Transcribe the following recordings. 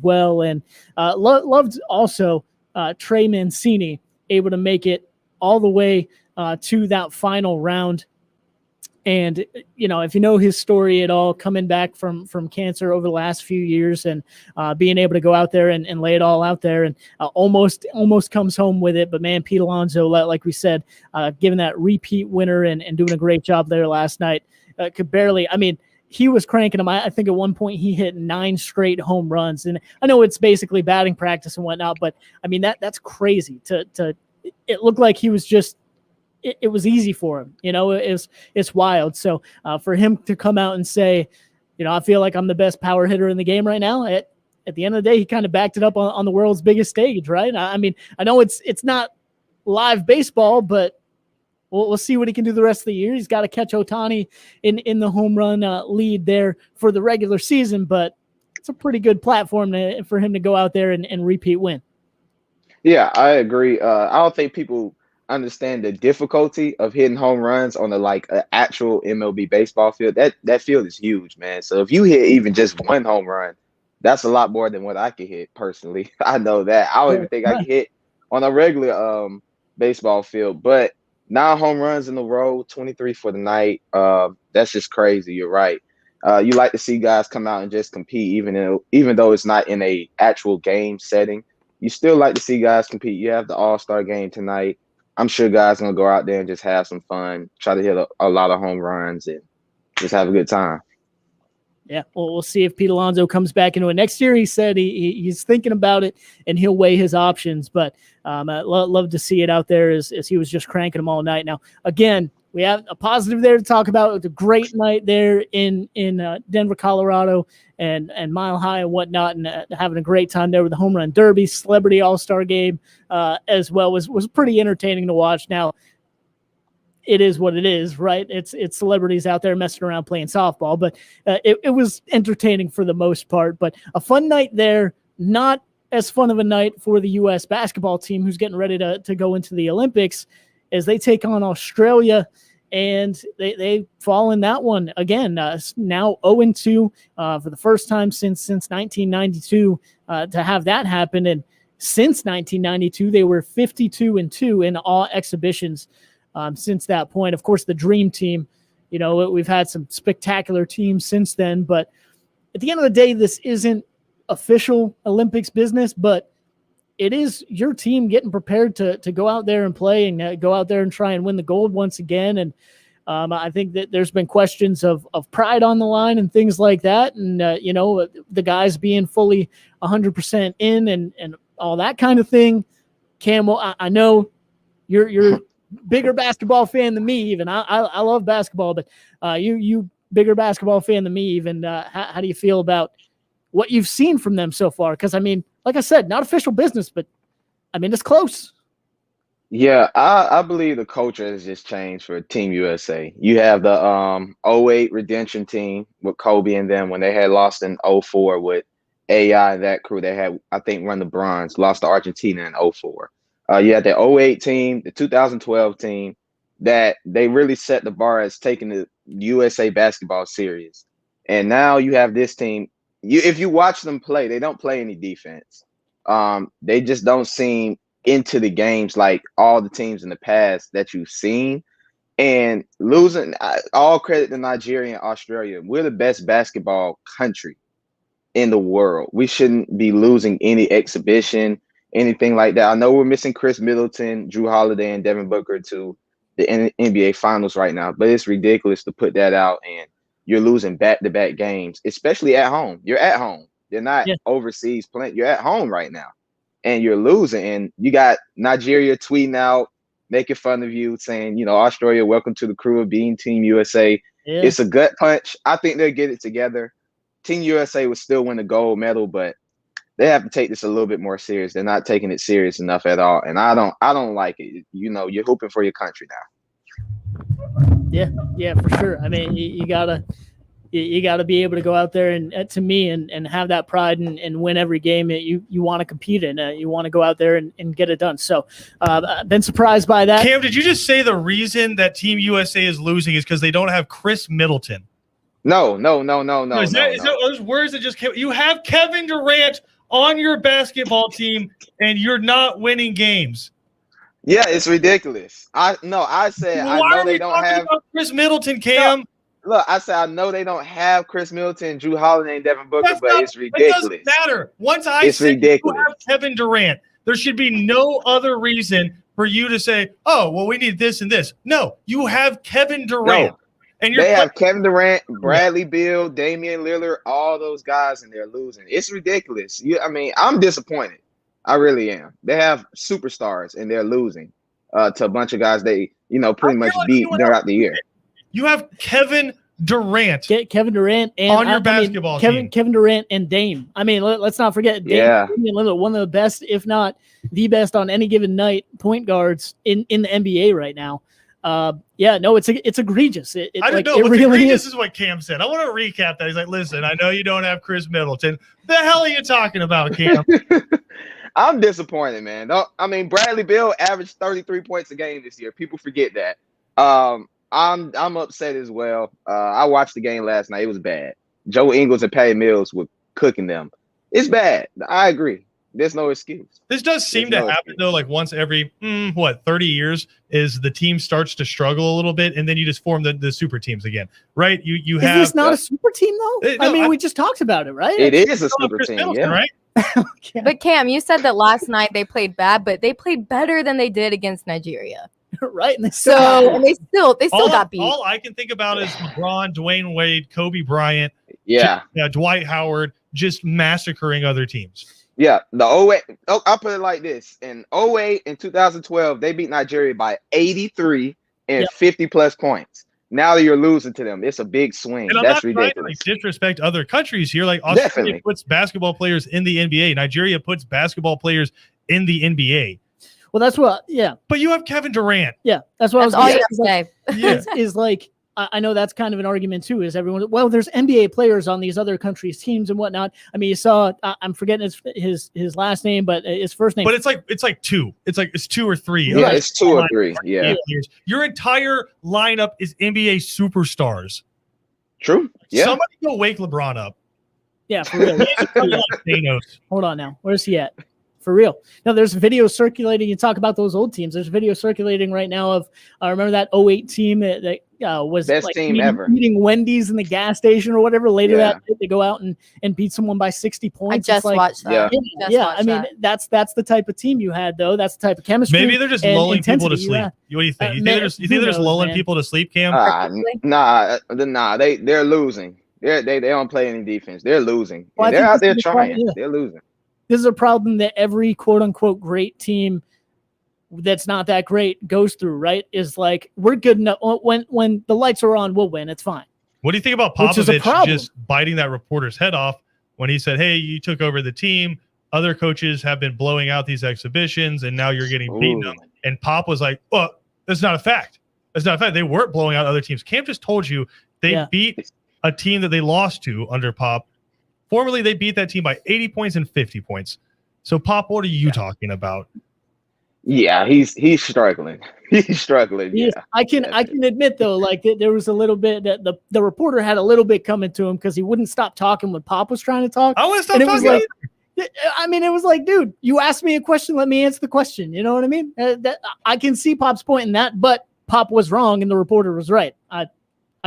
well. And loved also Trey Mancini able to make it all the way to that final round. And, if you know his story at all, coming back from cancer over the last few years and being able to go out there and lay it all out there and almost comes home with it. But, man, Pete Alonso, like we said, giving that repeat winner and doing a great job there last night. Could barely – I mean, he was cranking them. I think at one point he hit 9 straight home runs. And I know it's basically batting practice and whatnot, but, I mean, that's crazy. It looked like he was just – it was easy for him. It's wild. So for him to come out and say, I feel like I'm the best power hitter in the game right now. At the end of the day, he kind of backed it up on the world's biggest stage, right? I mean, I know it's not live baseball, but we'll see what he can do the rest of the year. He's got to catch Ohtani in the home run lead there for the regular season, but it's a pretty good platform for him to go out there and repeat win. Yeah, I agree. I don't think people understand the difficulty of hitting home runs on an actual MLB baseball field. That field is huge, man. So if you hit even just one home run, that's a lot more than what I could hit personally. I know that. I don't even think I could hit on a regular baseball field. But 9 home runs in a row, 23 for the night. That's just crazy. You're right. You like to see guys come out and just compete, even though it's not in a actual game setting. You still like to see guys compete. You have the All-Star game tonight. I'm sure guys are going to go out there and just have some fun, try to hit a lot of home runs and just have a good time. Yeah, well, we'll see if Pete Alonso comes back into it next year. He said he's thinking about it and he'll weigh his options, but I'd love to see it out there as he was just cranking them all night. Now, again, we have a positive there to talk about. It's a great night there in Denver, Colorado, and Mile High and whatnot, and having a great time there with the Home Run Derby, Celebrity All-Star Game as well was pretty entertaining to watch. Now, it is what it is, right? It's celebrities out there messing around playing softball, but it was entertaining for the most part. But a fun night there, not as fun of a night for the U.S. basketball team who's getting ready to go into the Olympics as they take on Australia, and they fall in that one again. Now 0-2 for the first time since 1992 to have that happen. And since 1992, they were 52-2 in all exhibitions since that point. Of course, the Dream Team, we've had some spectacular teams since then, but at the end of the day, this isn't official Olympics business, but it is your team getting prepared to go out there and play and go out there and try and win the gold once again. And I think that there's been questions of pride on the line and things like that. And, the guys being fully 100% in and all that kind of thing. Campbell, I know you're bigger basketball fan than me even. I love basketball, but you bigger basketball fan than me even. How do you feel about what you've seen from them so far? Because, I mean, like I said, not official business, but, I mean, it's close. Yeah, I believe the culture has just changed for Team USA. You have the 08 redemption team with Kobe and them when they had lost in 04 with AI and that crew. They had, I think, won the bronze, lost to Argentina in 04. You had the 08 team, the 2012 team, that they really set the bar as taking the USA basketball serious. And now you have this team. If you watch them play, they don't play any defense. They just don't seem into the games like all the teams in the past that you've seen. And losing, all credit to Nigeria and Australia. We're the best basketball country in the world. We shouldn't be losing any exhibition, anything like that. I know we're missing Chris Middleton, Drew Holiday, and Devin Booker to the NBA Finals right now, but it's ridiculous to put that out and you're losing back-to-back games, especially at home. You're at home. You're not overseas playing. You're at home right now, and you're losing. And you got Nigeria tweeting out, making fun of you, saying, Australia, welcome to the crew of being Team USA. Yeah. It's a gut punch. I think they'll get it together. Team USA would still win the gold medal, but they have to take this a little bit more serious. They're not taking it serious enough at all, and I don't like it. You're hooping for your country now. Yeah, for sure. I mean, you gotta be able to go out there and to me and have that pride and win every game that you want to compete in. You want to go out there and get it done. So I've been surprised by that. Cam, did you just say the reason that Team USA is losing is because they don't have Chris Middleton? No. Is that those words that just came? You have Kevin Durant on your basketball team and you're not winning games. Yeah, it's ridiculous. I said I Why know are they we don't talking have. about Chris Middleton, Cam? Look, I said I know they don't have Chris Middleton, Drew Holiday, and Devin Booker, That's but not, it's it doesn't ridiculous. matter. Once I It's say ridiculous. you have Kevin Durant, there should be no other reason for you to say, oh, well, we need this and this. No, you have Kevin Durant. No, And you're they have Kevin Durant, Bradley Beal, Damian Lillard, all those guys, and they're losing. It's ridiculous. I mean, I'm disappointed. I really am. They have superstars, and they're losing to a bunch of guys they, pretty much beat throughout the year. You have Kevin Durant. Kevin Durant and on your basketball team. Kevin Durant and Dame. I mean, let's not forget Damian Lillard, one of the best, if not the best on any given night point guards in the NBA right now. It's egregious. I don't know. What's really egregious is what Cam said. I want to recap that. He's like, listen, I know you don't have Chris Middleton. The hell are you talking about, Cam? I'm disappointed, man. Bradley Beal averaged 33 points a game this year. People forget that. I'm upset as well. I watched the game last night. It was bad. Joe Ingles and Patty Mills were cooking them. It's bad. I agree. There's no excuse. This does seem to happen, though, like once every, 30 years is the team starts to struggle a little bit, and then you just form the super teams again, right? You have. Is this not a super team, though? We just talked about it, right? It is a super team, Middleton, right? But Cam, you said that last night they played bad, but they played better than they did against Nigeria. Right. And they still got beat. All I can think about is LeBron, Dwayne Wade, Kobe Bryant, Dwight Howard just massacring other teams. Yeah, the 08, I'll put it like this. In 08 and 2012, they beat Nigeria by 83 and 50 plus points. Now you're losing to them. It's a big swing. And That's I'm not ridiculous. trying to disrespect other countries here. Like Australia Definitely puts basketball players in the NBA. Nigeria puts basketball players in the NBA. Well, that's what, But you have Kevin Durant. Yeah, that's what that's all you have to say. Is like, I know that's kind of an argument too. Is everyone? Well, there's NBA players on these other countries' teams and whatnot. I mean, you saw. I'm forgetting his last name, but his first name. But it's like two. It's 2 or 3. Yeah, it's 2 or 3. Yeah. Your entire lineup is NBA superstars. True. Yeah. Somebody go wake LeBron up. Yeah, for real. Hold on now. Where's he at? For real. No, there's videos circulating. You talk about those old teams. There's video circulating right now of remember that 08 team that was best like team ever eating Wendy's in the gas station or whatever. Later that night, they go out and beat someone by 60 points. I just watched that. I mean, that's the type of team you had, though. That's the type of chemistry. Maybe they're just lulling people to sleep. What do you think? You think they're just lulling people to sleep, Cam? Nah. They're losing. They don't play any defense. They're losing. Well, they're out there trying. They're losing. This is a problem that every quote unquote great team that's not that great goes through, right? Is like, we're good enough. When the lights are on, we'll win. It's fine. What do you think about Popovich just biting that reporter's head off when he said, hey, you took over the team. Other coaches have been blowing out these exhibitions and now you're getting beaten them. And Pop was like, oh, that's not a fact. That's not a fact. They weren't blowing out other teams. Cam just told you they beat a team that they lost to under Pop. Formerly, they beat that team by 80 points and 50 points. So, Pop, what are you talking about? Yeah, he's struggling. He's struggling. Yeah, I can admit though, like there was a little bit that the reporter had a little bit coming to him because he wouldn't stop talking when Pop was trying to talk. I want to stop talking. It was like, dude, you asked me a question, let me answer the question. You know what I mean? I can see Pop's point in that, but Pop was wrong and the reporter was right. I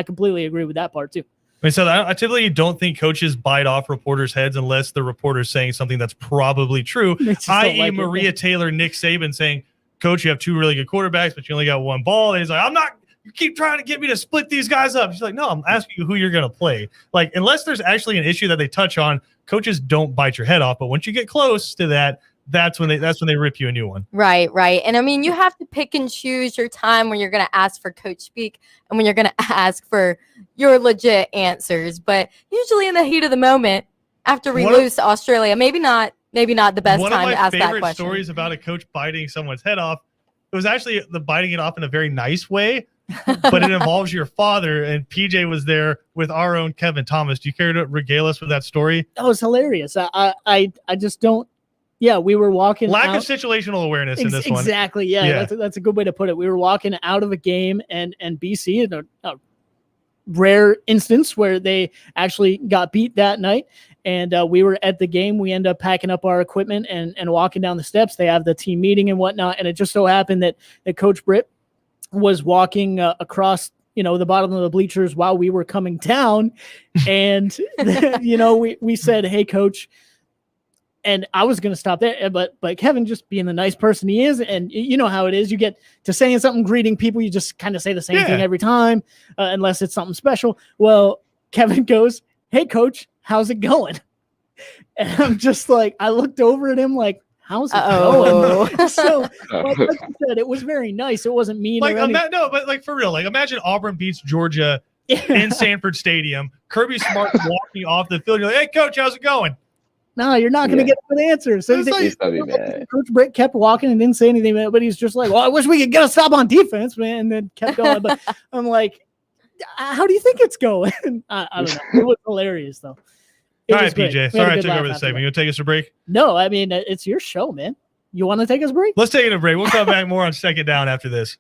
completely agree with that part too. So I typically don't think coaches bite off reporters' heads unless the reporter's saying something that's probably true, i.e. Maria Taylor, Nick Saban saying, Coach, you have 2 really good quarterbacks, but you only got 1 ball. And he's like, you keep trying to get me to split these guys up. She's like, no, I'm asking you who you're going to play. Like, unless there's actually an issue that they touch on, coaches don't bite your head off. But once you get close to that, that's when they rip you a new one. Right. And I mean, you have to pick and choose your time when you're going to ask for coach speak and when you're going to ask for your legit answers. But usually in the heat of the moment, after we lose to Australia, maybe not the best time to ask that question. One of my favorite stories about a coach biting someone's head off, it was actually the biting it off in a very nice way, but it involves your father, and PJ was there with our own Kevin Thomas. Do you care to regale us with that story? That was hilarious. I just don't. Yeah, we were walking. Lack of situational awareness in this one. Exactly. Yeah. That's a good way to put it. We were walking out of a game, and BC, in a rare instance where they actually got beat that night, And we were at the game. We end up packing up our equipment and walking down the steps. They have the team meeting and whatnot. And it just so happened that Coach Britt was walking across, the bottom of the bleachers while we were coming down. And, we said, "Hey, Coach." And I was going to stop there, but Kevin, just being the nice person he is, and you know how it is, you get to saying something, greeting people, you just kind of say the same thing every time, unless it's something special. Well, Kevin goes, "Hey, Coach, how's it going?" And I'm just like, I looked over at him like, "How's it going?" So, like you said, it was very nice. It wasn't mean. Like, but like for real, like imagine Auburn beats Georgia in Sanford Stadium. Kirby Smart walking off the field. You're like, "Hey, Coach, how's it going?" No, you're not going to get a good answer. So Coach Britt kept walking and didn't say anything, but he's just like, "Well, I wish we could get a stop on defense, man," and then kept going. But I'm like, "How do you think it's going?" I don't know. It was hilarious, though. All right, PJ. Sorry I took over the segment. You want to take us a break? No, I mean, it's your show, man. You want to take us a break? Let's take a break. We'll come back more on Second Down after this.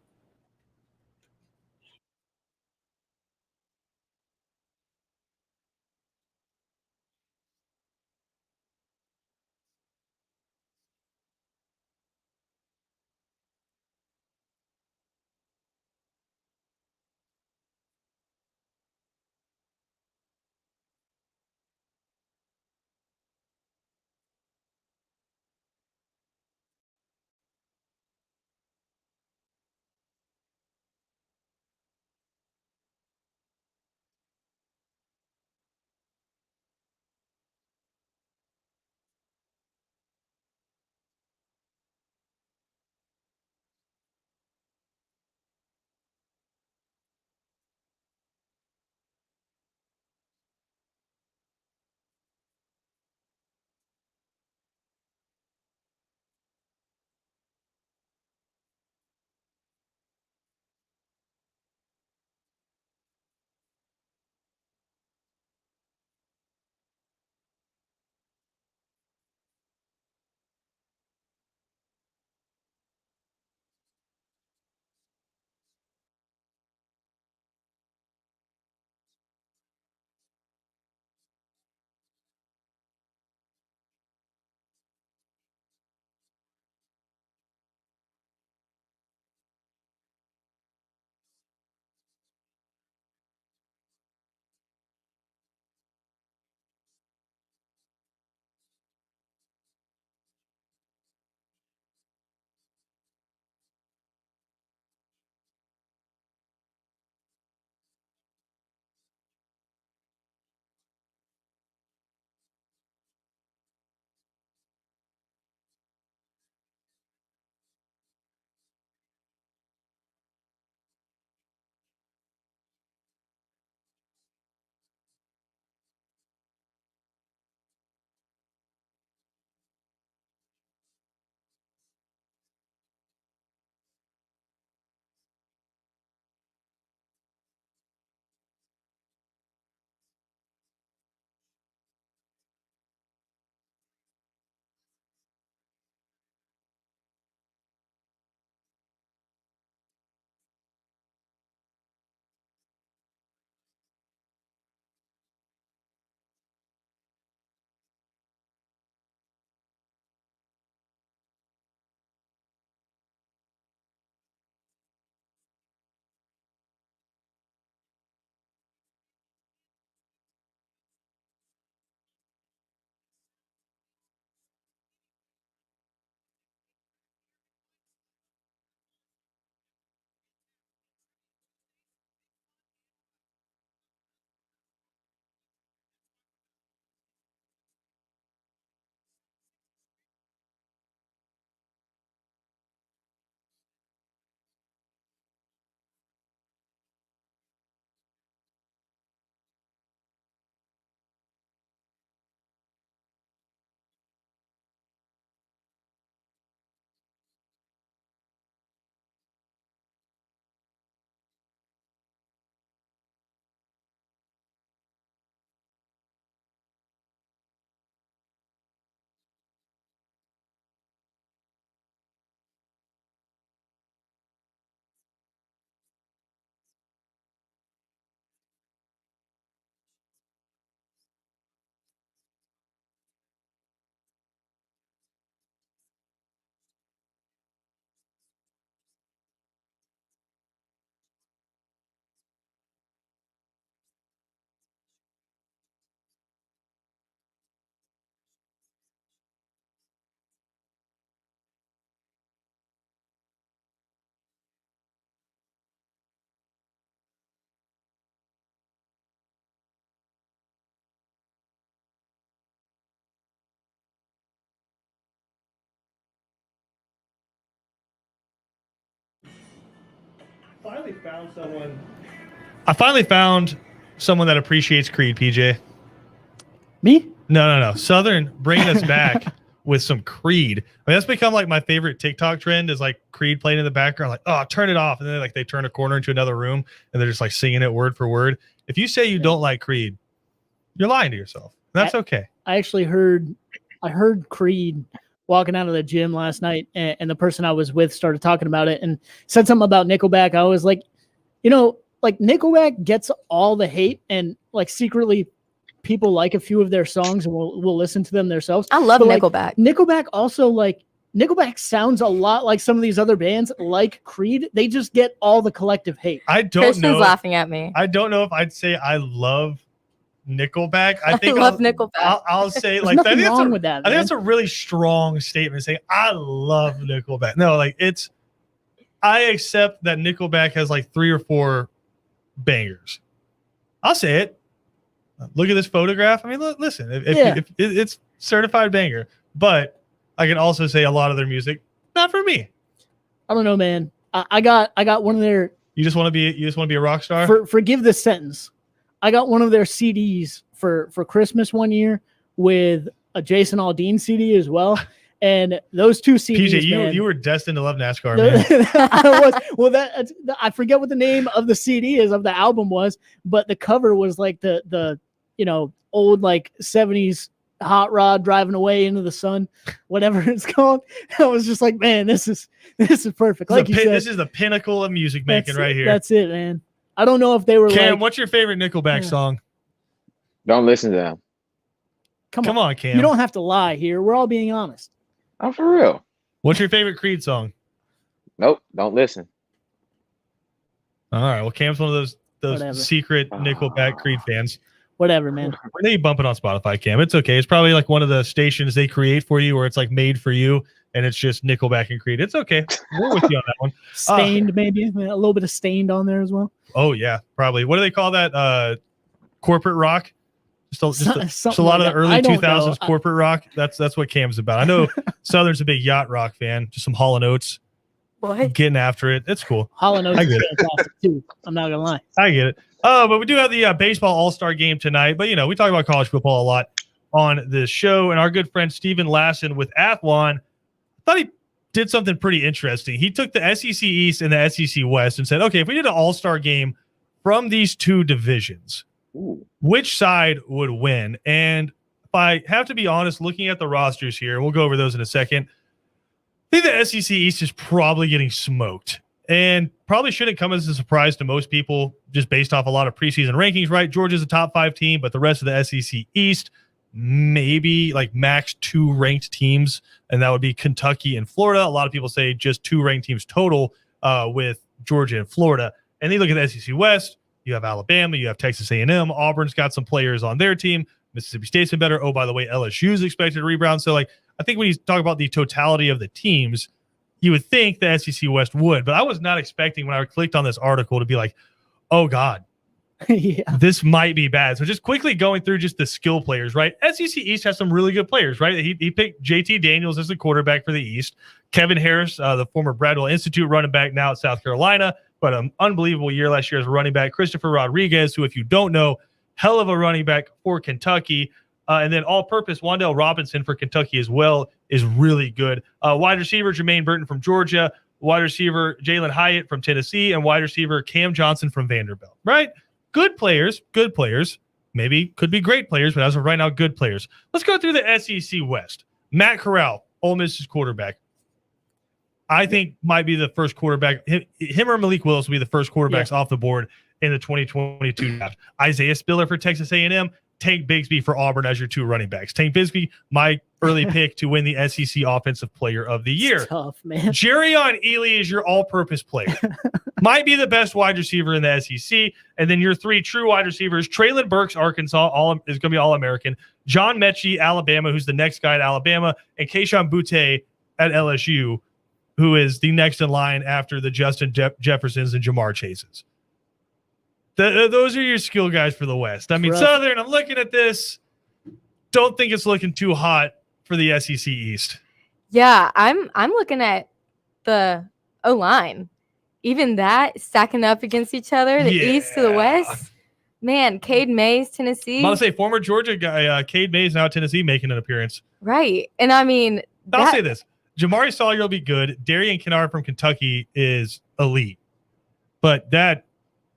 finally found someone that appreciates Creed, PJ. Me? No. Southern bringing us back with some Creed. I mean, that's become like my favorite TikTok trend is like Creed playing in the background, like, oh, turn it off. And then like they turn a corner into another room and they're just like singing it word for word. If you say you don't like Creed, you're lying to yourself. That's okay. I actually heard Creed walking out of the gym last night, and the person I was with started talking about it and said something about Nickelback. I was like, like Nickelback gets all the hate, and like secretly people like a few of their songs and will listen to them themselves. I love Nickelback. Like, Nickelback also, like, Nickelback sounds a lot like some of these other bands, like Creed. They just get all the collective hate. I don't Kristen's know. laughing at me. I don't know if I'd say I love Nickelback. I think love Nickelback. I'll say There's like nothing I think wrong with that. I think that's a really strong statement saying I love Nickelback. No, like I accept that Nickelback has like 3 or 4 bangers. I'll say it. Look at this photograph. I mean, listen, if it's certified banger, but I can also say a lot of their music, not for me. I don't know, man. I got one of their. You just want to be a rock star. Forgive this sentence. I got one of their CDs for Christmas one year with a Jason Aldean CD as well. And those 2 CDs, PJ, man, you were destined to love NASCAR, man. I forget what the name of the CD is of the album was, but the cover was like the old like 70s hot rod driving away into the sun, whatever it's called. I was just like, man, this is perfect. Like you said, this is the pinnacle of music making right here. That's it, man. I don't know if they were Cam, like, what's your favorite Nickelback song? Don't listen to them. Come on, Cam. You don't have to lie here. We're all being honest. I'm for real. What's your favorite Creed song? Nope, don't listen. All right. Well, Cam's one of those Whatever. secret Nickelback Creed fans. Whatever, man. When they bump it on Spotify, Cam, it's okay. It's probably like one of the stations they create for you where it's like made for you and it's just Nickelback and Creed. It's okay. We're with you on that one. Stained, maybe. A little bit of Stained on there as well. Oh, yeah, probably. What do they call that? Corporate rock? Just a lot of the early 2000s corporate rock. That's what Cam's about. I know Southern's a big yacht rock fan. Just some Hall & Oates. What? Getting after it. It's cool. Hall & Oates is fantastic too. I'm not gonna lie. I get it. But we do have the baseball all-star game tonight. But, we talk about college football a lot on this show. And our good friend Steven Lasson with Athlon, I thought he did something pretty interesting. He took the SEC East and the SEC West and said, okay, if we did an all-star game from these 2 divisions, which side would win? And if I have to be honest, looking at the rosters here, and we'll go over those in a second, I think the SEC East is probably getting smoked and probably shouldn't come as a surprise to most people just based off a lot of preseason rankings, right? Georgia's a top 5 team, but the rest of the SEC East, maybe like max 2 ranked teams, and that would be Kentucky and Florida. A lot of people say just 2 ranked teams total with Georgia and Florida. And then you look at the SEC West, you have Alabama, you have Texas A&M, Auburn's got some players on their team, Mississippi State's been better. Oh, by the way, LSU's expected to rebound. So, like, I think when you talk about the totality of the teams, you would think the SEC West would, but I was not expecting when I clicked on this article to be like, oh God, this might be bad. So just quickly going through just the skill players, right? SEC East has some really good players, right? He picked JT Daniels as the quarterback for the East. Kevin Harris, the former Bradwell Institute running back now at South Carolina, but an unbelievable year last year as a running back. Christopher Rodriguez, who, if you don't know, hell of a running back for Kentucky. And then all-purpose Wan'Dale Robinson for Kentucky as well is really good. Wide receiver Jermaine Burton from Georgia, wide receiver Jalen Hyatt from Tennessee, and wide receiver Cam Johnson from Vanderbilt, right? Good players. Maybe could be great players, but as of right now, good players. Let's go through the SEC West. Matt Corral, Ole Miss's quarterback. I think might be the first quarterback. Him or Malik Willis will be the first quarterbacks off the board in the 2022 draft. Isaiah Spiller for Texas A&M. Tank Bigsby for Auburn as your 2 running backs. Tank Bigsby, my early pick to win the SEC Offensive Player of the Year. It's tough, man. Jerion Ely is your all-purpose player. Might be the best wide receiver in the SEC. And then your 3 true wide receivers, Traylon Burks, Arkansas, is going to be All-American. John Mechie, Alabama, who's the next guy at Alabama. And Keyshawn Butte at LSU, who is the next in line after the Justin Jeffersons and Jamar Chases. Those are your skill guys for the West. I mean, Southern, I'm looking at this. Don't think it's looking too hot for the SEC East. Yeah, I'm looking at the O-line. even that stacking up against each other, the East to the West. Man, Cade Mays, Tennessee. I'm about to say former Georgia guy, Cade Mays, now at Tennessee, making an appearance. Right. And I mean, I'll say this. Jamari Sawyer will be good. Darian Kennard from Kentucky is elite. But that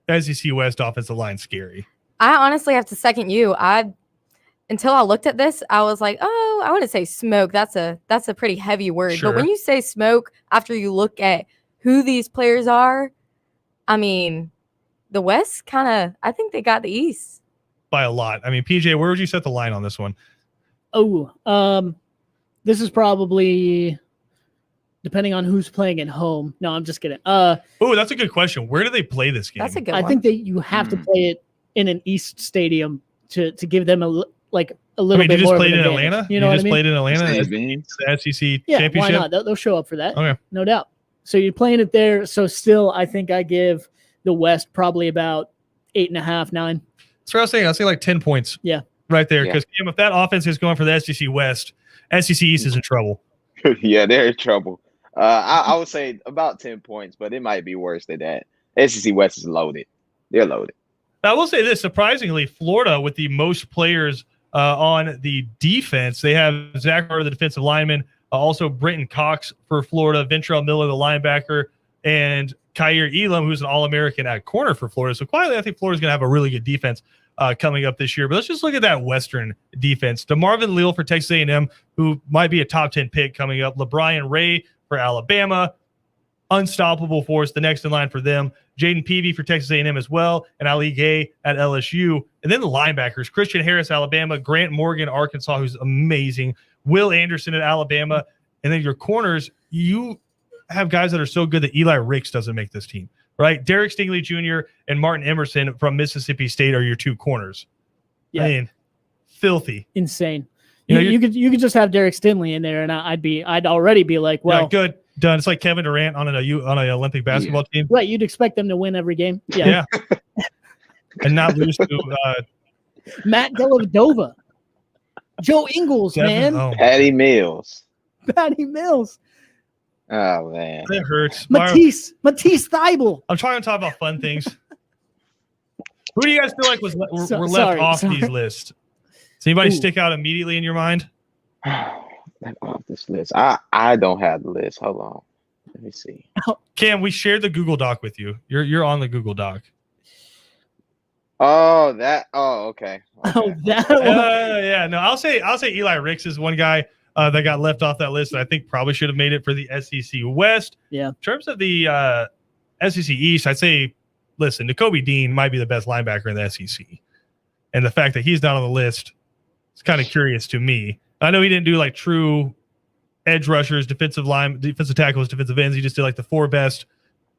SEC West offensive line scary. I honestly have to second you. Until I looked at this, I was like, oh, I wouldn't say smoke. That's a pretty heavy word. Sure. But when you say smoke, after you look at who these players are, I mean, the West I think they got the East. By a lot. I mean, PJ, where would you set the line on this one? Oh, this is probably depending on who's playing at home. No, I'm just kidding. That's a good question. Where do they play this game? That's a good I one. think that you have to play it in an East stadium to give them a little you bit just more played of in an advantage. Atlanta? You know what I mean? Played in Atlanta? The The SEC Yeah, championship? why not? They'll show up for that. Okay. No doubt. So you're playing it there. So still, I think I give the West probably about 8.5, 9. That's what I was saying. I'll say like 10 points. Yeah. Right there. Because if that offense is going for the SEC West, SEC East is in trouble. Yeah, they're in trouble. I would say about 10 points, but it might be worse than that. SEC West is loaded. They're loaded. Now, I will say this. Surprisingly, Florida with the most players on the defense. They have Zach Carter, the defensive lineman, also Brenton Cox for Florida, Ventrell Miller, the linebacker, and Kaiir Elam, who's an All-American at corner for Florida. So quietly, I think Florida's going to have a really good defense coming up this year. But let's just look at that Western defense. DeMarvin Leal for Texas A&M, who might be a top 10 pick coming up. LeBrian Ray for Alabama. Unstoppable force, the next in line for them. Jaden Peavy for Texas A&M as well, and Ali Gay at LSU. And then the linebackers, Christian Harris, Alabama, Grant Morgan, Arkansas, who's amazing, Will Anderson at Alabama. And then your corners, you have guys that are so good that Eli Ricks doesn't make this team, right? Derek Stingley Jr. and Martin Emerson from Mississippi State are your two corners. Yeah. I mean, filthy. Insane. You could just have Derek Stingley in there, and I'd already be like, well, good. Done. It's like Kevin Durant on an Olympic basketball team. Right, you'd expect them to win every game. Yeah. And not lose to Matt Dellavedova, Joe Ingles, man, Patty Mills. Patty Mills. Oh man, that hurts. Matisse Thybulle. I'm trying to talk about fun things. Who do you guys feel like were left off these lists? Does anybody stick out immediately in your mind? Off this list. I don't have the list. Hold on. Let me see. Cam, we shared the Google Doc with you. You're on the Google Doc. Oh, that. Oh, okay. Oh, that. Yeah. No, I'll say Eli Ricks is one guy that got left off that list that I think probably should have made it for the SEC West. Yeah. In terms of the SEC East, I'd say, listen, Nakobe Dean might be the best linebacker in the SEC, and the fact that he's not on the list is kind of curious to me. I know he didn't do like true edge rushers, defensive tackles, defensive ends. He just did like the 4 best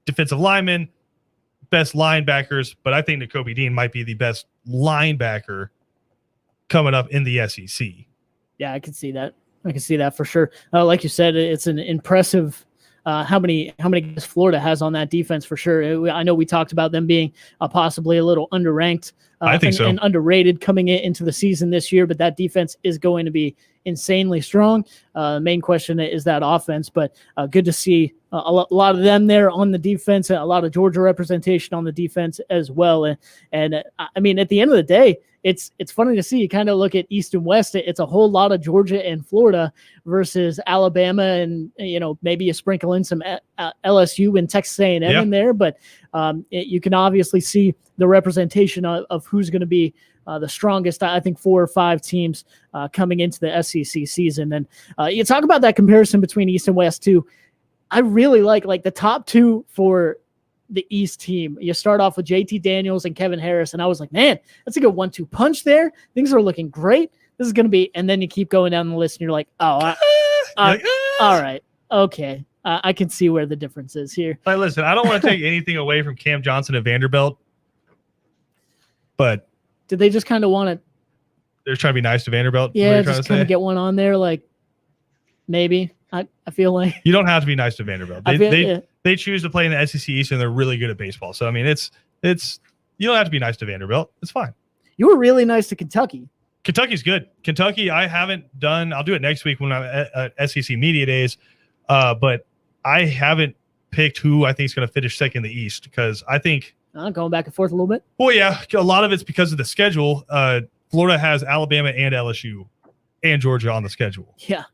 defensive linemen, best linebackers. But I think Nakobe Dean might be the best linebacker coming up in the SEC. Yeah, I can see that. I can see that for sure. Like you said, it's an impressive how many guys Florida has on that defense for sure. I know we talked about them being possibly a little underranked. I think so. And underrated coming into the season this year, but that defense is going to be insanely strong. Main question is that offense, but good to see a lot of them there on the defense, a lot of Georgia representation on the defense as well. And I mean, at the end of the day, it's funny to see. You kind of look at East and West. It's a whole lot of Georgia and Florida versus Alabama, and maybe you sprinkle in some LSU and Texas A&M in there. But you can obviously see the representation of who's going to be the strongest. I think 4 or 5 teams coming into the SEC season. And you talk about that comparison between East and West too. I really like the top 2 for the East team. You start off with JT Daniels and Kevin Harris, and I was like, man, that's a good 1-2 punch there. Things are looking great. This is going to be, and then you keep going down the list and you're like, oh, all right. Okay. I can see where the difference is here. Like, listen, I don't want to take anything away from Cam Johnson at Vanderbilt, but did they just kind of want to? They're trying to be nice to Vanderbilt. Yeah, just kind of get one on there. Like maybe I feel like you don't have to be nice to Vanderbilt. They choose to play in the SEC East, and they're really good at baseball. So I mean, it's you don't have to be nice to Vanderbilt. It's fine. You were really nice to Kentucky. Kentucky's good. Kentucky, I haven't done. I'll do it next week when I'm at SEC Media Days. But I haven't picked who I think is going to finish second in the East because I think going back and forth a little bit. Well, yeah, a lot of it's because of the schedule. Florida has Alabama and LSU and Georgia on the schedule. Yeah.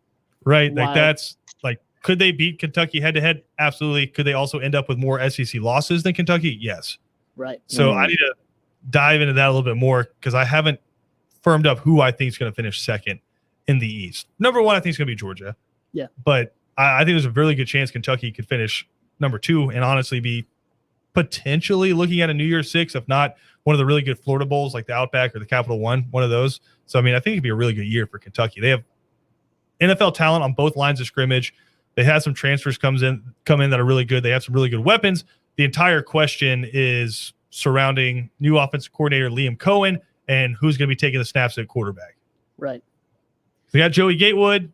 Right? Wild. Like that's like, could they beat Kentucky head to head? Absolutely. Could they also end up with more SEC losses than Kentucky? Yes. Right. So I need to dive into that a little bit more because I haven't firmed up who I think is going to finish second in the East. Number one, I think is going to be Georgia. Yeah. But I think there's a really good chance Kentucky could finish number two and honestly be potentially looking at a New Year's Six, if not one of the really good Florida Bowls like the Outback or the Capital One, one of those. So, I mean, I think it'd be a really good year for Kentucky. They have NFL talent on both lines of scrimmage. They had some transfers come in that are really good. They have some really good weapons. The entire question is surrounding new offensive coordinator Liam Cohen and who's going to be taking the snaps at quarterback. Right. We got Joey Gatewood,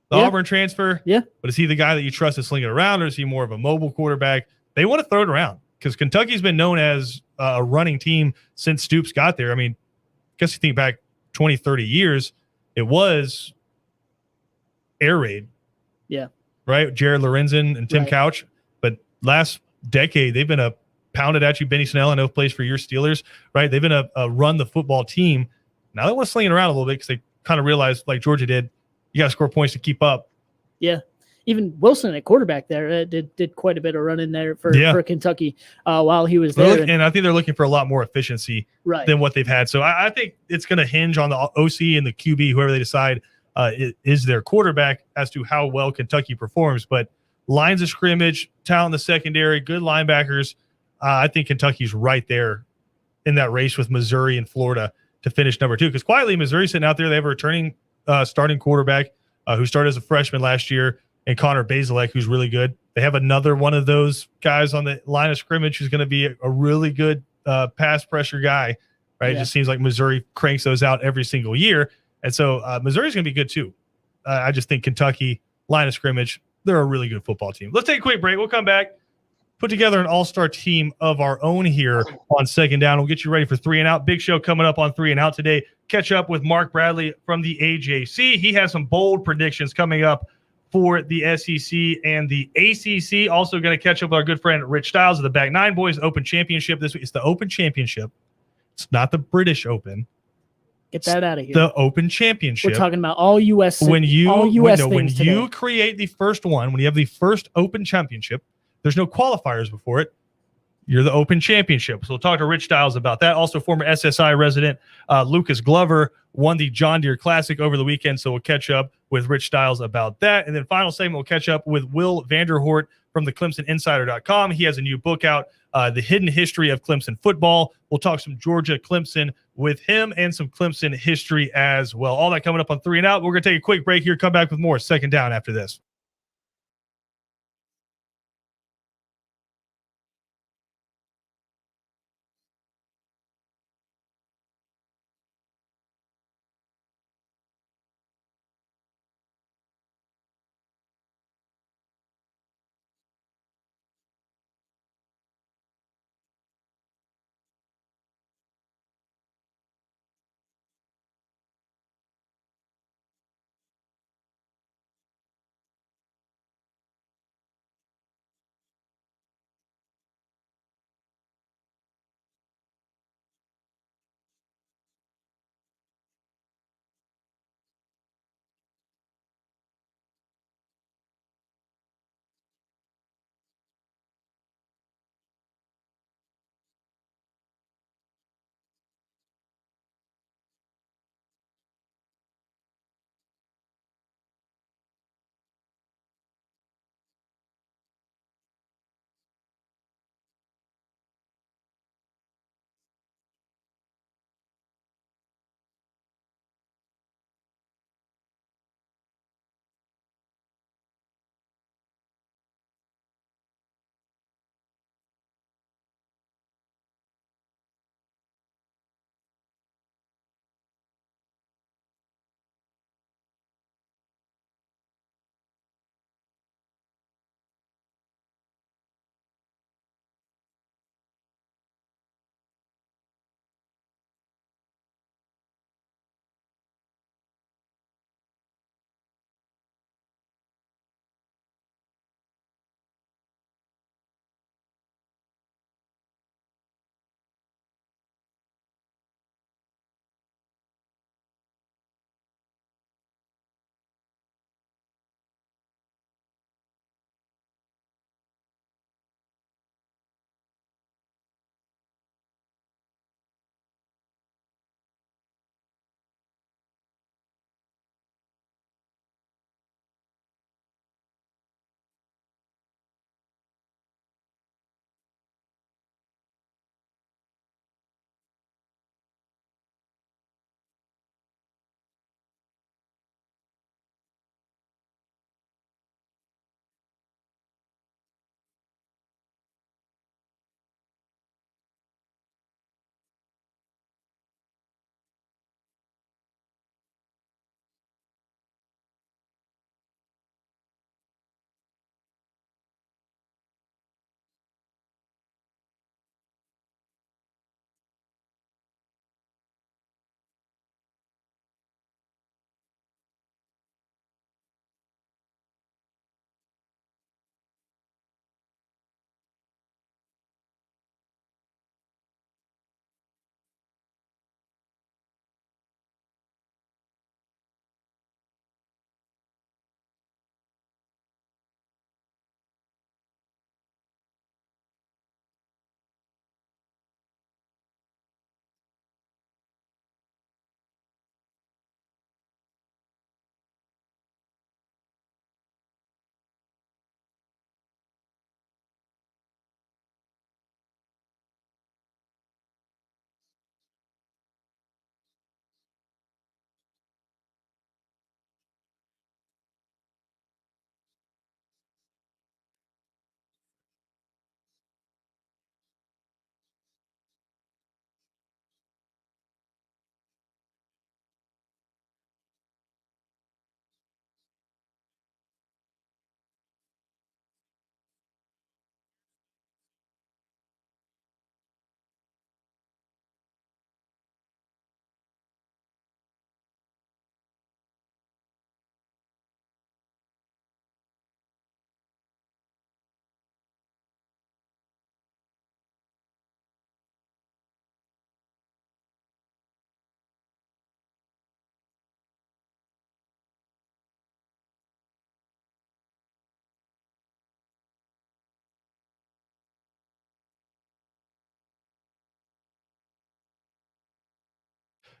the Auburn transfer. Yeah. But is he the guy that you trust to sling it around, or is he more of a mobile quarterback? They want to throw it around because Kentucky's been known as a running team since Stoops got there. I mean, I guess you think back 20, 30 years, it was air raid. Yeah. Right? Jared Lorenzen and Tim Right. Couch. But last decade, they've been a pounded at you. Benny Snell, I know, plays for your Steelers, right? They've been a run the football team. Now they want to sling it around a little bit because they kind of realized, like Georgia did, you got to score points to keep up. Yeah. Even Wilson at quarterback there did quite a bit of running there for Kentucky while he was there. And I think they're looking for a lot more efficiency than what they've had. So I think it's going to hinge on the OC and the QB, whoever they decide is their quarterback, as to how well Kentucky performs. But lines of scrimmage, talent in the secondary, good linebackers. I think Kentucky's right there in that race with Missouri and Florida to finish number two. Because quietly, Missouri's sitting out there. They have a returning starting quarterback who started as a freshman last year, and Connor Bazelak, who's really good. They have another one of those guys on the line of scrimmage who's going to be a really good pass pressure guy, right? It just seems like Missouri cranks those out every single year. And so Missouri's going to be good too. I just think Kentucky, line of scrimmage, they're a really good football team. Let's take a quick break. We'll come back, put together an all-star team of our own here on Second Down. We'll get you ready for 3 and Out. Big show coming up on 3 and Out today. Catch up with Mark Bradley from the AJC. He has some bold predictions coming up for the SEC and the ACC. Also going to catch up with our good friend Rich Styles of the Back Nine Boys Open Championship this week. It's the Open Championship. It's not the British Open. Get that out of here. The Open Championship. We're talking about all U.S. When you today. create the first one, when you have the first Open Championship, there's no qualifiers before it. You're the Open Championship. So we'll talk to Rich Styles about that. Also, former SSI resident Lucas Glover won the John Deere Classic over the weekend. So we'll catch up with Rich Styles about that. And then final segment, we'll catch up with Will Vanderhort from the ClemsonInsider.com. He has a new book out, The Hidden History of Clemson Football. We'll talk some Georgia Clemson with him and some Clemson history as well. All that coming up on 3 and Out. We're going to take a quick break here. Come back with more Second Down after this.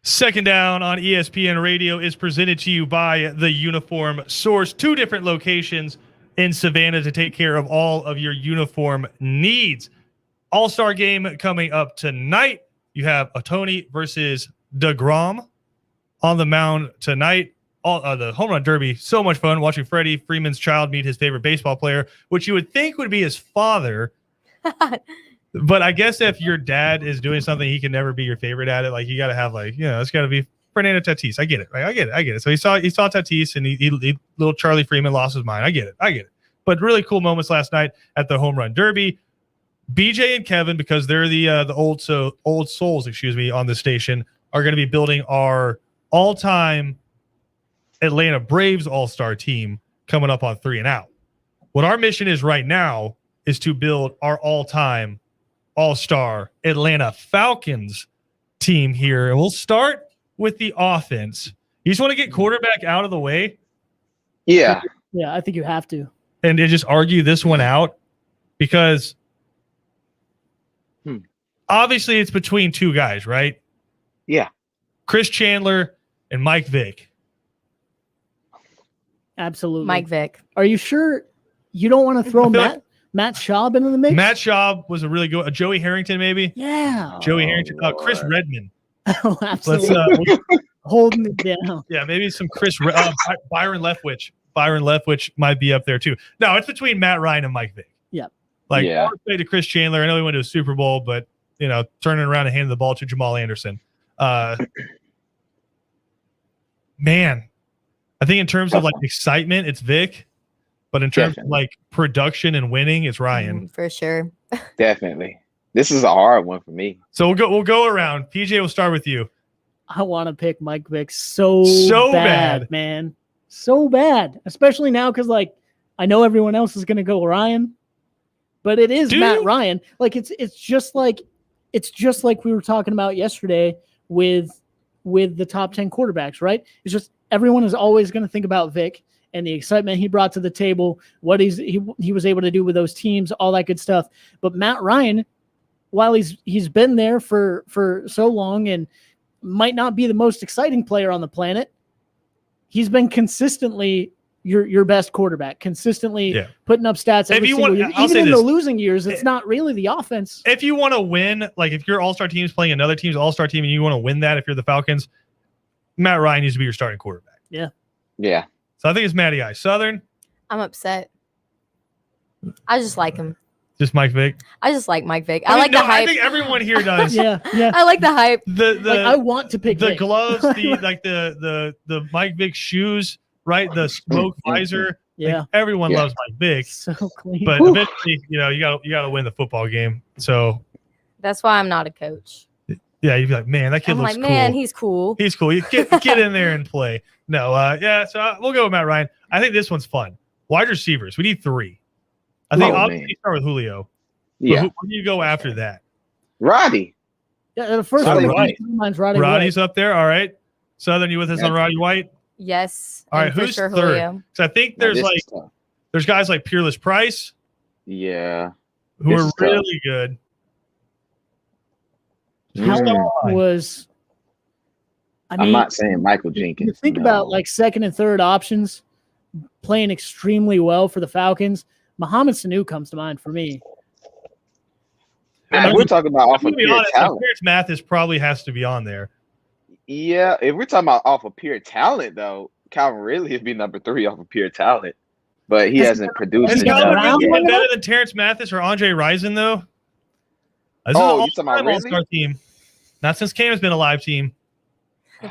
Second Down on ESPN Radio is presented to you by the Uniform Source. 2 different locations in Savannah to take care of all of your uniform needs. All-Star game coming up tonight. You have Ohtani versus DeGrom on the mound tonight. The home run derby, so much fun watching Freddie Freeman's child meet his favorite baseball player, which you would think would be his father. But I guess if your dad is doing something, he can never be your favorite at it. Like, you got to have, like, it's got to be Fernando Tatis. I get it, right? I get it. So he saw Tatis, and he little Charlie Freeman lost his mind. I get it. But really cool moments last night at the home run derby. BJ and Kevin, because they're the old souls, on the station, are going to be building our all-time Atlanta Braves all-star team coming up on 3 and Out. What our mission is right now is to build our all-time all-star Atlanta Falcons team here. And we'll start with the offense. You just want to get quarterback out of the way? Yeah. Yeah, I think you have to. And to just argue this one out, because obviously it's between 2 guys, right? Yeah. Chris Chandler and Mike Vick. Absolutely. Mike Vick. Are you sure you don't want to throw Matt Schaub into the mix? Matt Schaub was a really good Joey Harrington, maybe. Yeah. Joey Harrington. Chris Redmond. Oh, absolutely. Holding it down. Yeah, maybe some Byron Leftwich. Byron Leftwich might be up there too. No, it's between Matt Ryan and Mike Vick. Yeah. All respect to Chris Chandler. I know he went to a Super Bowl, but turning around and handing the ball to Jamal Anderson. Man, I think in terms of like excitement, it's Vic, but in terms of like production and winning, it's Ryan. For sure. Definitely. This is a hard one for me. So we'll go around. PJ, we'll start with you. I want to pick Mike Vick so bad, man. So bad. Especially now because, like, I know everyone else is going to go Ryan, but it is Matt Ryan. Like, it's just like we were talking about yesterday with the top 10 quarterbacks, right? It's just everyone is always going to think about Vic and the excitement he brought to the table, what he was able to do with those teams, all that good stuff. But Matt Ryan, while he's been there for so long and might not be the most exciting player on the planet, he's been consistently your best quarterback, consistently putting up stats every single year. Even in the losing years, it's not really the offense. If you want to win, like if your all-star team is playing another team's all-star team and you want to win that, if you're the Falcons, Matt Ryan needs to be your starting quarterback. Yeah. Yeah. So I think it's Matty I. Southern? I'm upset. I just like him. Just Mike Vick? I just like Mike Vick. I the hype. I think everyone here does. Yeah. I like the hype. I want to pick the Vic. gloves, the Mike Vick shoes, right? The smoke visor. Yeah. Like, everyone loves Mike Vick. So clean. But eventually, you gotta win the football game. So that's why I'm not a coach. yeah, you'd be like, man, that kid looks cool. Man, he's cool. He's cool. You get in there and play. No, so we'll go with Matt Ryan. I think this one's fun. Wide receivers. We need 3. I think obviously start with Julio. Yeah. Who do you go after that? Roddy. Yeah, the first Roddy one White. mine's Roddy Roddy's White. up there. All right. Southern, you with us on Roddy White? Yes. All right. For Who's sure, third? Julio. So I think there's guys like Peerless Price. Yeah. Who are really good. I'm not saying Michael Jenkins. You think about like second and third options playing extremely well for the Falcons. Mohamed Sanu comes to mind for me. We're talking about off of pure talent. Terrence Mathis probably has to be on there. Yeah, if we're talking about off of pure talent, though, Calvin Ridley would be number 3 off of pure talent, but he hasn't produced. Is Calvin Ridley better than Terrence Mathis or Andre Rison though? This is you're talking about all-star team. Not since Cam has been a live team. No.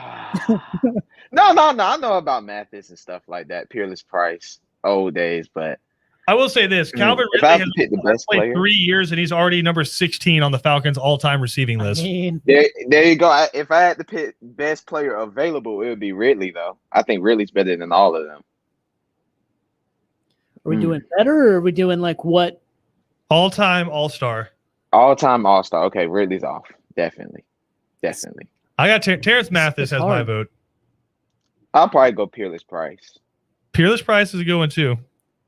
I know about Mathis and stuff like that. Peerless Price, old days, but I will say this: Calvin Ridley has played 3 years, and he's already number 16 on the Falcons' all-time receiving list. There you go. If I had to pick best player available, it would be Ridley, though. I think Ridley's better than all of them. Are we doing better, or are we doing like what? All-time all-star. All-time all-star. Okay, Ridley's off. Definitely. I got Terrence Mathis as my vote. I'll probably go Peerless Price. Peerless Price is a good one too.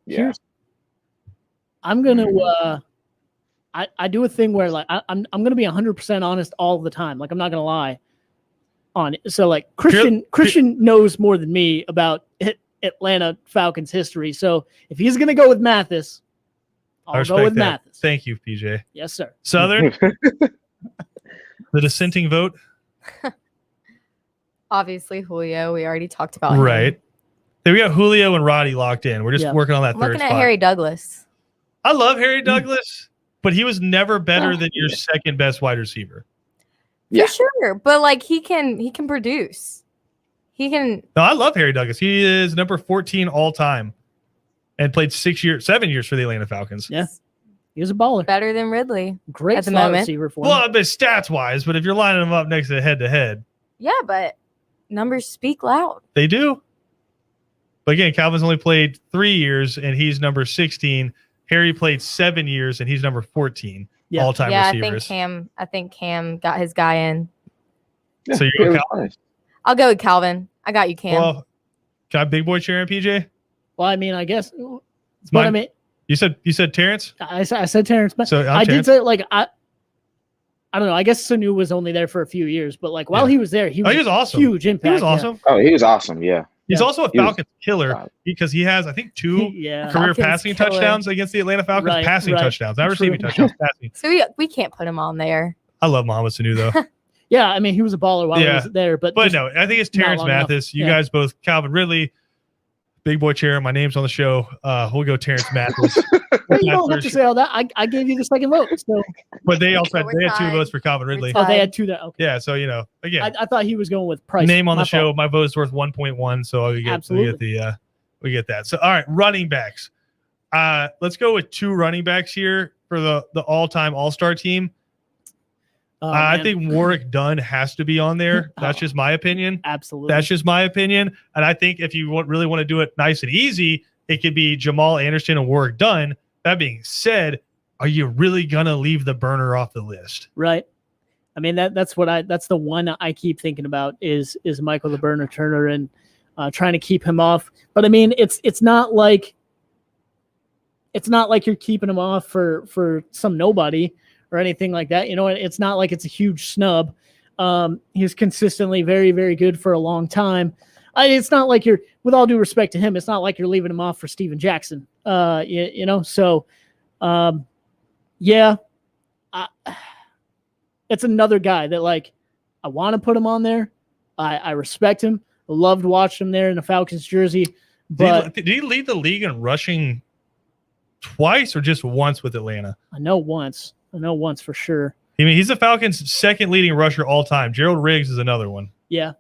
Yeah. I'm gonna. I do a thing where like I'm gonna be 100% honest all the time. Like I'm not gonna lie. on it. So like Christian knows more than me about Atlanta Falcons history. So if he's going to go with Mathis, I'll go with Mathis. Thank you, PJ. Yes, sir. Southern, the dissenting vote. Obviously, Julio. We already talked about him. Right. Then we got Julio and Roddy locked in. We're just working on that I'm third looking spot. at Harry Douglas. I love Harry Douglas, but he was never better than your second best wide receiver. For sure, but like he can produce. He can. No, I love Harry Douglas. He is number 14 all time, and played 7 years for the Atlanta Falcons. Yeah, he was a baller. Better than Ridley. Great at the slot moment. receiver for him. Well, but stats wise, but if you're lining them up next to head, Yeah, but numbers speak loud. they do. But again, Calvin's only played 3 years, and he's number 16. Harry played 7 years, and he's number 14 all-time receivers. I think Cam got his guy in. Yeah, So you're Calvin. I'll go with Calvin. I got you, Cam. Well, can I big boy chair in PJ? Well, I mean, I guess. But mine. I mean, You said Terrence. I said Terrence, but So I did say like I don't know. I guess Sanu was only there for a few years, but like while he was there, he was awesome. Huge impact. He was awesome. Oh, he was awesome. Yeah. He's also a He was Falcons killer because he has, I think, 2 career Falcons passing killer. touchdowns against the Atlanta Falcons. Right, Passing right. touchdowns, not True. receiving touchdowns. Passing. So we can't put him on there. I love Mohamed Sanu though. Yeah, I mean, he was a baller while he was there, but no, I think it's not Terrence long enough. Mathis. You Yeah. guys both, Calvin Ridley, Big Boy Chair. My name's on the show. We'll go Terrence Mathis. well, you don't have to say all that. I gave you the second vote. So, But they also had, We're they had 2 tied. votes for Calvin Ridley. We're oh, they had 2 that. Okay. Yeah, so again, I thought he was going with Price. name on the My show. fault. My vote is worth 1.1, so we get that. So all right, running backs. Let's go with 2 running backs here for the all-time All-Star team. Oh, I man. think Warwick Dunn has to be on there. That's just my opinion. Absolutely. That's just my opinion. And I think if you really want to do it nice and easy, it could be Jamal Anderson and Warwick Dunn. That being said, are you really gonna leave the burner off the list? right. I mean that's the one I keep thinking about is Michael the Burner Turner and trying to keep him off. But I mean it's not like you're keeping him off for some nobody or anything like that. You know, it's not like it's a huge snub. He's consistently very, very good for a long time. It's not like you're, with all due respect to him, it's not like you're leaving him off for Steven Jackson. You know, so it's another guy that like I want to put him on there. I respect him. I loved watching him there in the Falcons jersey. But did he lead the league in rushing twice or just once with Atlanta? I know once for sure. I mean, he's the Falcons' second leading rusher all time. Gerald Riggs is another one. Yeah.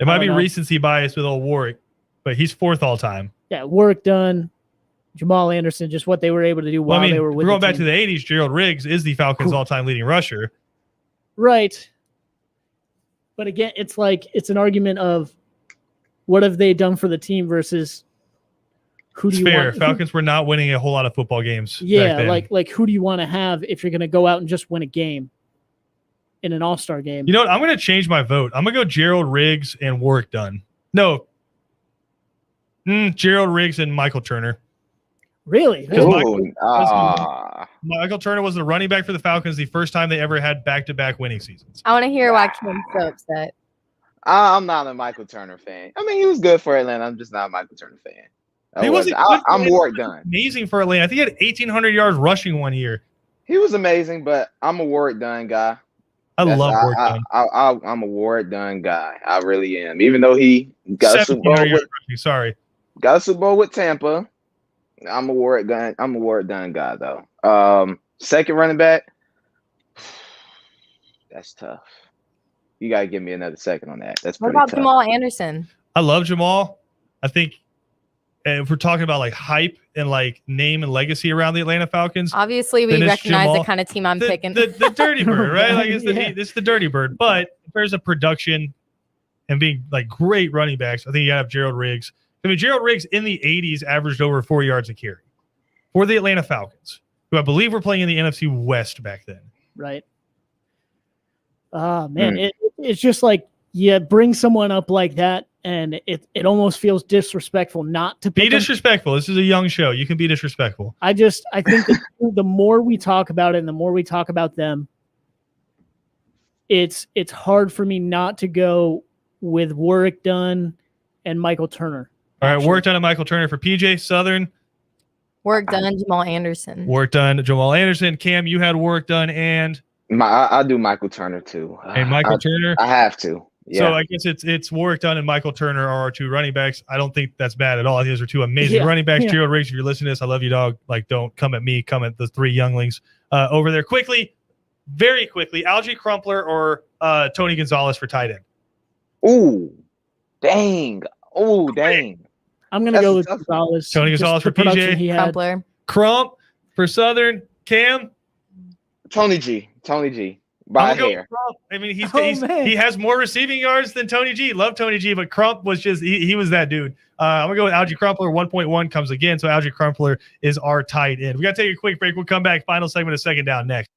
It might be know. recency bias with old Warwick, but he's 4th all time. Yeah. Work done. Jamal Anderson, just what they were able to do while they were with going the back to team. the 80s, Gerald Riggs is the Falcons' all-time leading rusher. Right. But again, it's like it's an argument of what have they done for the team versus who do It's you fair. want? Falcons were not winning a whole lot of football games. Yeah, back then. like who do you want to have if you're going to go out and just win a game in an All-Star game? You know what? I'm going to change my vote. I'm going to go Gerald Riggs and Warwick Dunn. No. Gerald Riggs and Michael Turner. Really? Michael Turner was the running back for the Falcons the first time they ever had back-to-back winning seasons. I want to hear why Kim's so upset. I'm not a Michael Turner fan. I mean, he was good for Atlanta. I'm just not a Michael Turner fan. I'm Warwick Dunn. Amazing for Atlanta. I think he had 1,800 yards rushing one year. He was amazing, but I'm a Warwick Dunn guy. I love Warwick Dunn. I'm a Warwick Dunn guy. I really am. Even though he got a Super Bowl with Tampa. I'm a Warwick Dunn guy though. Second running back. That's tough. You gotta give me another second on that. That's What pretty about tough. Jamal Anderson? I love Jamal. I think if we're talking about like hype and like name and legacy around the Atlanta Falcons, Obviously, we Then it's recognize Jamal. the kind of team I'm picking. the dirty bird, right? Like Yeah. it's the dirty bird. But if there's a production and being like great running backs, I think you gotta have Gerald Riggs. I mean, Gerald Riggs in the 80s averaged over 4 yards a carry for the Atlanta Falcons, who I believe were playing in the NFC West back then. Right. Man, it's just like you bring someone up like that, and it almost feels disrespectful not to Be pick them. disrespectful. This is a young show. You can be disrespectful. I think that the more we talk about it and the more we talk about them, it's hard for me not to go with Warrick Dunn and Michael Turner. All right, work done on Michael Turner for PJ. Southern. Work done, Jamal Anderson. Work done, Jamal Anderson. Cam, you had work done, and I do Michael Turner too. And Michael Turner. I have to. Yeah. So I guess it's Warrick Dunn and Michael Turner are our two running backs. I don't think that's bad at all. These are two amazing running backs. Gerald Riggs, if you're listening to this, I love you, dog. Like, don't come at me. Come at the three younglings over there quickly, very quickly. Algie Crumpler or Tony Gonzalez for tight end. Ooh, dang. Oh, dang. I'm gonna go with Gonzalez. Tony Gonzalez for PJ. Crumpler. Crump for Southern. Cam. Tony G. By hair. I mean, he has more receiving yards than Tony G. Love Tony G, but Crump was just he was that dude. I'm gonna go with Algie Crumpler. 1.1 comes again, so Algie Crumpler is our tight end. We gotta take a quick break. We'll come back. Final segment of Second Down next.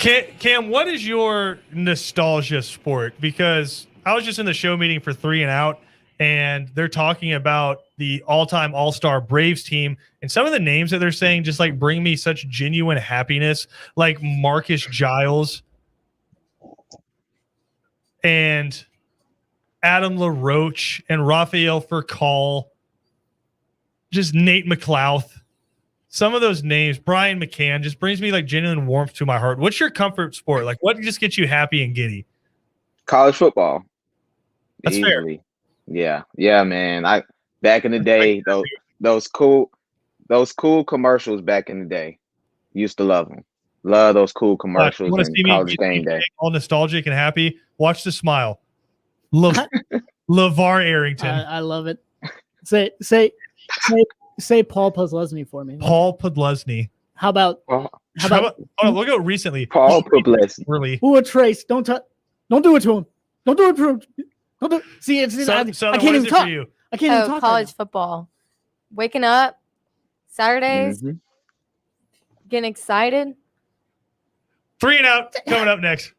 Cam, what is your nostalgia sport? Because I was just in the show meeting for 3 and Out, and they're talking about the all-time All-Star Braves team, and some of the names that they're saying just like bring me such genuine happiness, like Marcus Giles and Adam LaRoche and Rafael Furcal, just Nate McLouth. Some of those names, Brian McCann, just brings me like genuine warmth to my heart. What's your comfort sport? Like, what just gets you happy and giddy? College football. That's Easily. Fair. Yeah, man. Back in the day, those cool commercials back in the day. Used to love them. Love those cool commercials in College Game Day. All nostalgic and happy. Watch the smile. LeVar Arrington. I love it. Say Paul Podlesny for me. Paul Podlesny. How about look at recently. Paul Podlesny. Really? Ooh, Trace. Don't do it to him. Don't do it to him. Don't do. See, I can't even talk. I can't even talk. College football. Waking up Saturdays, getting excited. 3 and Out coming up next.